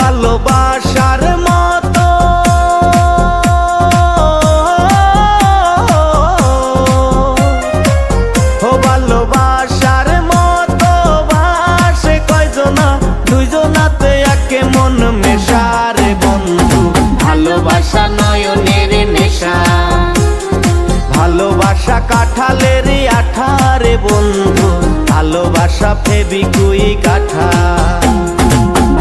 ভালোবাসার মতো ভালোবাসার মতো বাসে কয়জনা দুইজনাতে একে মন মেশারে বন্ধু ভালোবাসা নয়নের নেশা ভালোবাসা কাঁঠালের আঠারে বন্ধু ভালোবাসা ফেবিকুইক আঠা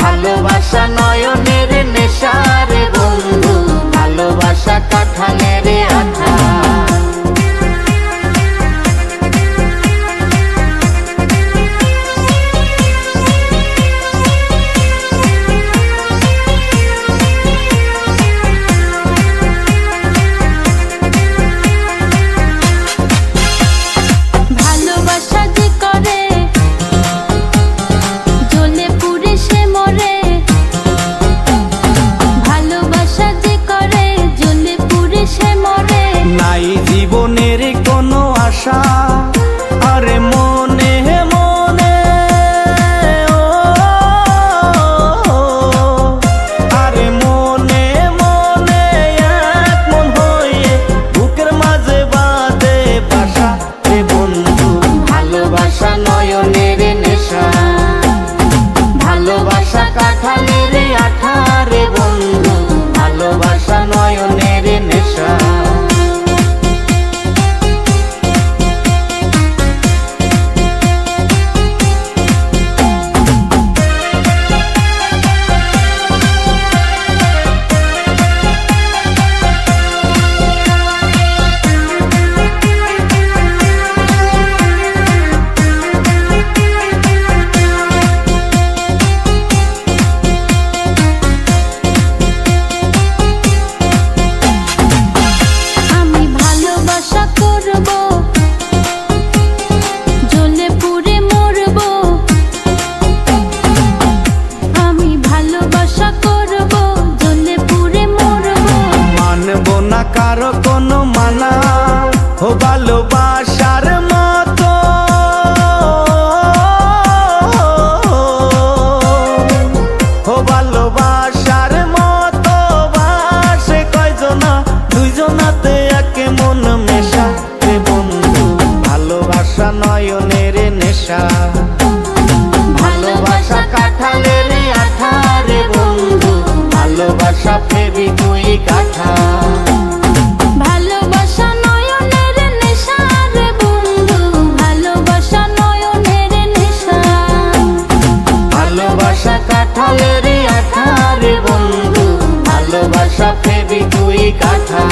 ভালোবাসা নয়নের নেশা রে বন্ধু ভালোবাসা কাঁঠালের আঠা জীবনের কোনো আশা আরে মনে মনে আরে মনে মনে এক মন হয়ে বুকের মাঝে বাঁধে বাসা রে বন্ধু ভালোবাসা নয়নের নেশা ভালোবাসা কাঁঠালের আঠা রে বন্ধু ভালোবাসা নয়নের নেশা কারো কোনো মানা ভালোবাসার মতো ভালোবাসার মতো বাসে কয়জনা দুইজনাতে একে মন মেশা রে বন্ধু ভালোবাসা নয়নের নেশা ভালোবাসা কাঁঠালের আঠা রে বন্ধু ভালোবাসা ফেবিকুইক আঠা ভালোবাসা নয়নের নেশা রে বন্ধু ভালোবাসা নয়নের নেশা ভালোবাসা কাঁঠালের আঠা রে বন্ধু ভালোবাসা ফেবিকুইক আঠা।